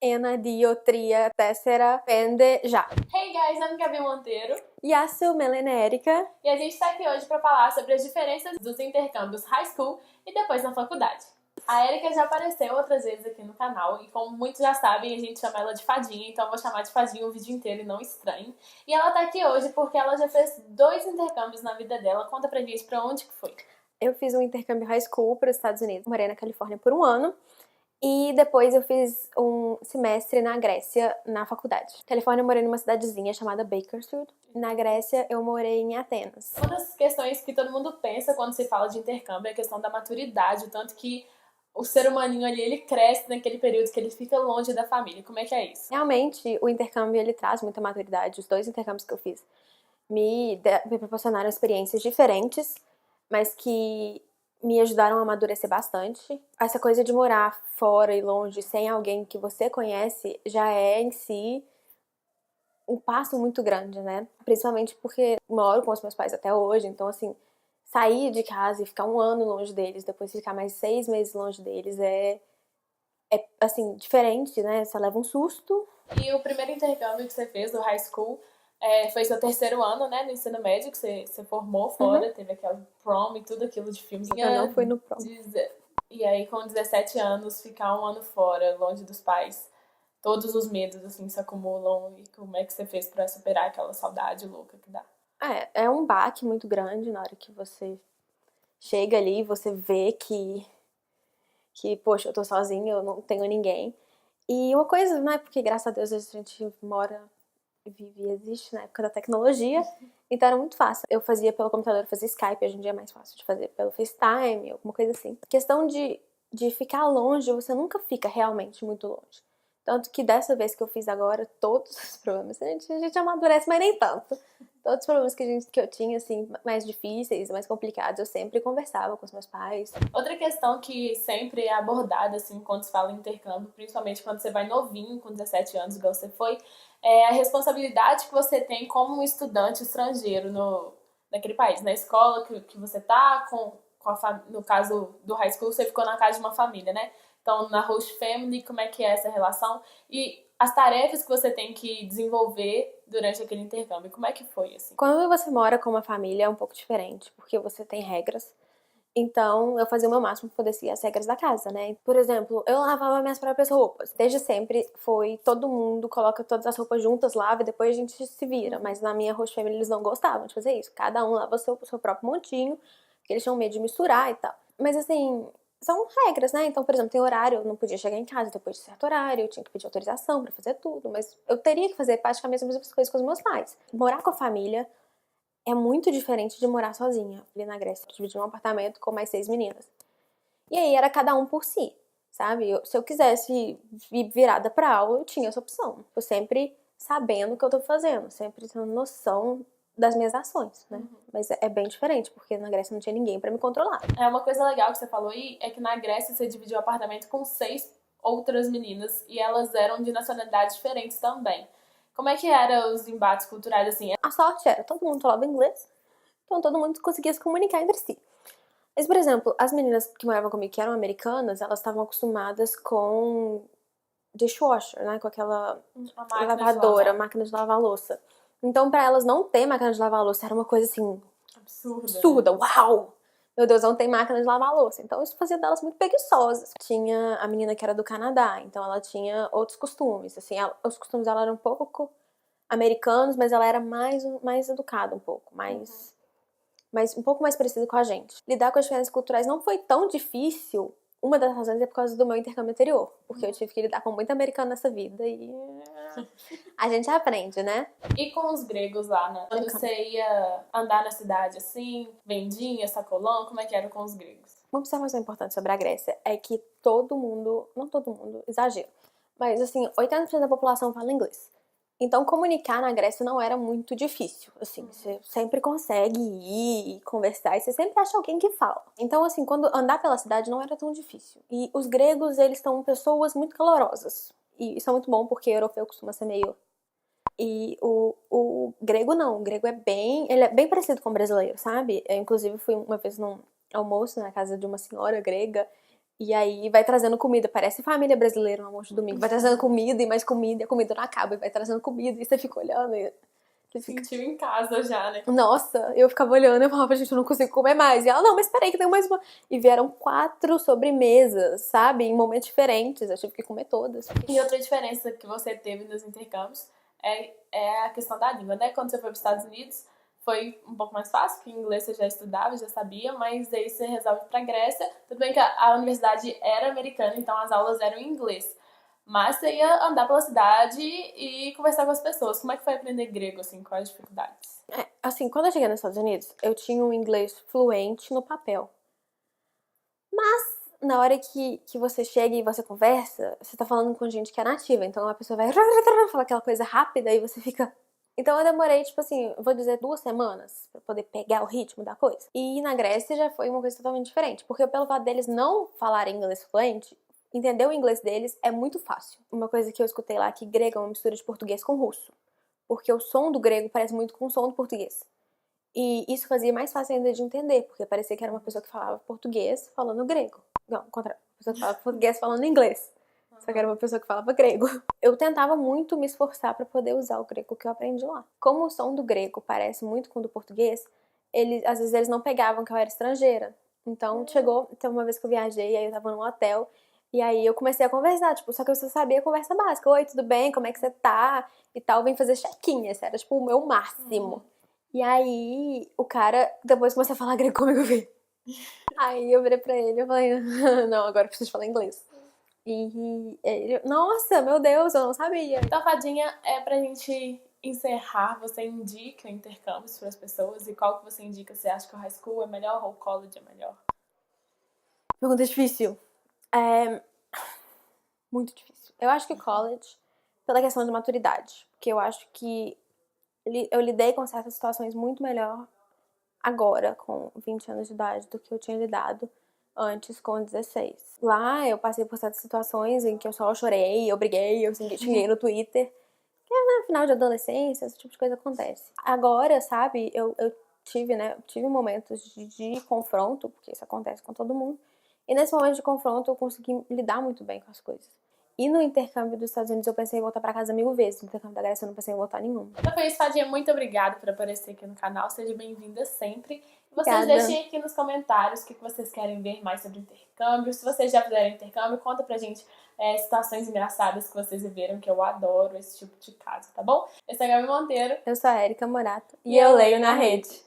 enadiotria tessera pende já. Hey guys, I'm Gabi Monteiro. E a sou Melena Érica. E a gente tá aqui hoje pra falar sobre as diferenças dos intercâmbios high school e depois na faculdade. A Érica já apareceu outras vezes aqui no canal e como muitos já sabem, a gente chama ela de Fadinha, então eu vou chamar de Fadinha o vídeo inteiro e não estranhe. E ela tá aqui hoje porque ela já fez 2 intercâmbios na vida dela. Conta pra gente pra onde que foi. Eu fiz um intercâmbio high school para os Estados Unidos, morei na Califórnia por 1 ano. E depois eu fiz um semestre na Grécia, na faculdade. Na Califórnia eu morei numa cidadezinha chamada Bakersfield. Na Grécia eu morei em Atenas. Uma das questões que todo mundo pensa quando se fala de intercâmbio é a questão da maturidade, o tanto que o ser humaninho ali, ele cresce naquele período que ele fica longe da família. Como é que é isso? Realmente, o intercâmbio, ele traz muita maturidade. Os 2 intercâmbios que eu fiz me proporcionaram experiências diferentes, mas que me ajudaram a amadurecer bastante. Essa coisa de morar fora e longe, sem alguém que você conhece, já é em si um passo muito grande, né? Principalmente porque moro com os meus pais até hoje, então assim, sair de casa e ficar 1 ano longe deles, depois ficar mais 6 meses longe deles é assim, diferente, né? Você leva um susto. E o primeiro intercâmbio que você fez do high school foi seu 3º ano, né, no ensino médio, que você formou fora, teve aquela prom e tudo aquilo de filmes. Eu não fui no prom. E aí, com 17 anos, ficar 1 ano fora, longe dos pais, todos os medos, assim, se acumulam. E como é que você fez pra superar aquela saudade louca que dá? É um baque muito grande na hora que você chega ali e você vê que, poxa, eu tô sozinha, eu não tenho ninguém. E uma coisa, né, porque graças a Deus a gente mora, vive e existe na época da tecnologia, então era muito fácil. Eu fazia pelo computador, eu fazia Skype, hoje em dia é mais fácil de fazer pelo FaceTime, alguma coisa assim. A questão de ficar longe, você nunca fica realmente muito longe. Tanto que dessa vez que eu fiz agora, todos os problemas, a gente amadurece, mas nem tanto. Todos os problemas que eu tinha, assim, mais difíceis, mais complicados, eu sempre conversava com os meus pais. Outra questão que sempre é abordada, assim, quando se fala em intercâmbio, principalmente quando você vai novinho, com 17 anos, igual você foi, é a responsabilidade que você tem como um estudante estrangeiro naquele país. Na escola que você tá, no caso do high school, você ficou na casa de uma família, né? Então, na host family, como é que é essa relação? E as tarefas que você tem que desenvolver durante aquele intercâmbio, como é que foi, assim? Quando você mora com uma família é um pouco diferente, porque você tem regras. Então, eu fazia o meu máximo pra poder seguir as regras da casa, né? Por exemplo, eu lavava minhas próprias roupas. Desde sempre foi todo mundo coloca todas as roupas juntas, lava e depois a gente se vira. Mas na minha host family eles não gostavam de fazer isso. Cada um lava o seu próprio montinho, porque eles tinham medo de misturar e tal. Mas assim, são regras, né? Então, por exemplo, tem horário, eu não podia chegar em casa depois de certo horário, eu tinha que pedir autorização pra fazer tudo. Mas eu teria que fazer praticamente as mesmas coisas com os meus pais. Morar com a família é muito diferente de morar sozinha. Ali na Grécia, eu dividi um apartamento com mais 6 meninas. E aí era cada um por si, sabe? Se eu quisesse ir virada pra aula, eu tinha essa opção. Eu sempre sabendo o que eu tô fazendo, sempre tendo noção das minhas ações, né? Mas é bem diferente, porque na Grécia não tinha ninguém pra me controlar. É uma coisa legal que você falou aí, é que na Grécia você dividiu o apartamento com 6 outras meninas e elas eram de nacionalidades diferentes também. Como é que eram os embates culturais, assim? A sorte era, todo mundo falava inglês, então todo mundo conseguia se comunicar entre si. Mas, por exemplo, as meninas que moravam comigo, que eram americanas, elas estavam acostumadas com dishwasher, né? Com aquela lavadora, máquina de lavar louça. Então, pra elas não ter máquina de lavar louça era uma coisa assim absurda. Uau! Meu Deus, não tem máquina de lavar louça. Então, isso fazia delas muito preguiçosas. Tinha a menina que era do Canadá, então ela tinha outros costumes. Assim, os costumes dela eram um pouco americanos, mas ela era mais educada um pouco, mais um pouco mais parecido com a gente. Lidar com as diferenças culturais não foi tão difícil. Uma das razões é por causa do meu intercâmbio anterior, porque eu tive que lidar com muito americano nessa vida e a gente aprende, né? E com os gregos lá, né? Quando você ia andar na cidade assim, vendinha, sacolão, como é que era com os gregos? Uma observação importante sobre a Grécia é que todo mundo, não todo mundo, exagero, mas assim, 80% da população fala inglês. Então, comunicar na Grécia não era muito difícil, assim, você sempre consegue ir e conversar e você sempre acha alguém que fala. Então, assim, quando andar pela cidade não era tão difícil. E os gregos, eles são pessoas muito calorosas. E isso é muito bom, porque o europeu costuma ser meio... E o grego não, o grego ele é bem parecido com o brasileiro, sabe? Eu, inclusive, fui uma vez num almoço na casa de uma senhora grega E aí vai trazendo comida, parece família brasileira no almoço de domingo. Vai trazendo comida e mais comida, e a comida não acaba. E vai trazendo comida, e você fica olhando e você fica... Sentiu em casa já, né? Nossa, eu ficava olhando e eu falava, gente, eu não consigo comer mais. E ela, não, mas peraí que tem mais uma. E vieram 4 sobremesas, sabe? Em momentos diferentes. Eu tive que comer todas. E outra diferença que você teve nos intercâmbios é a questão da língua, né? Quando você foi para os Estados Unidos, foi um pouco mais fácil, porque inglês você já estudava, já sabia, mas aí você resolve ir pra Grécia. Tudo bem que a universidade era americana, então as aulas eram em inglês. Mas você ia andar pela cidade e conversar com as pessoas. Como é que foi aprender grego, assim? Quais as dificuldades? Assim, quando eu cheguei nos Estados Unidos, eu tinha um inglês fluente no papel. Mas na hora que você chega e você conversa, você tá falando com gente que é nativa. Então a pessoa vai falar aquela coisa rápida e você fica... Então eu demorei, tipo assim, vou dizer 2 semanas pra poder pegar o ritmo da coisa. E na Grécia já foi uma coisa totalmente diferente. Porque pelo fato deles não falarem inglês fluente, entender o inglês deles é muito fácil. Uma coisa que eu escutei lá, que grego é uma mistura de português com russo. Porque o som do grego parece muito com o som do português. E isso fazia mais fácil ainda de entender, porque parecia que era uma pessoa que falava português falando grego. Não, contra uma pessoa que falava português falando inglês. Só que era uma pessoa que falava grego. Eu tentava muito me esforçar para poder usar o grego que eu aprendi lá. Como o som do grego parece muito com o do português, às vezes eles não pegavam que eu era estrangeira. Então chegou, uma vez que eu viajei, aí eu tava num hotel, e aí eu comecei a conversar, tipo, só que eu só sabia a conversa básica. Oi, tudo bem? Como é que você tá? E tal, vem fazer check-in. Esse era, tipo, o meu máximo. E aí, o cara, depois começou a falar grego comigo, eu vi. Aí eu virei pra ele e falei, não, agora eu preciso falar inglês. E ele, nossa, meu Deus, eu não sabia. Então, Fadinha, pra gente encerrar, você indica intercâmbios para as pessoas? E qual que você indica? Você acha que o high school é melhor ou o college é melhor? Pergunta difícil. Muito difícil. Eu acho que o college, pela questão de maturidade, porque eu acho que eu lidei com certas situações muito melhor agora, com 20 anos de idade, do que eu tinha lidado antes com 16. Lá eu passei por certas situações em que eu só chorei, eu briguei, eu xinguei no Twitter. Que no final de adolescência, esse tipo de coisa acontece. Agora, sabe, eu tive momentos de confronto, porque isso acontece com todo mundo. E nesse momento de confronto eu consegui lidar muito bem com as coisas. E no intercâmbio dos Estados Unidos eu pensei em voltar pra casa 1000 vezes. No intercâmbio da Grécia eu não pensei em voltar nenhuma. Então foi isso, Fadinha. Muito obrigada por aparecer aqui no canal. Seja bem-vinda sempre. E vocês Obrigada. deixem aqui nos comentários o que vocês querem ver mais sobre intercâmbio. Se vocês já fizeram intercâmbio, conta pra gente situações engraçadas que vocês viveram, que eu adoro esse tipo de caso, tá bom? Eu sou a Gabi Monteiro. Eu sou a Erika Morato e eu leio na rede.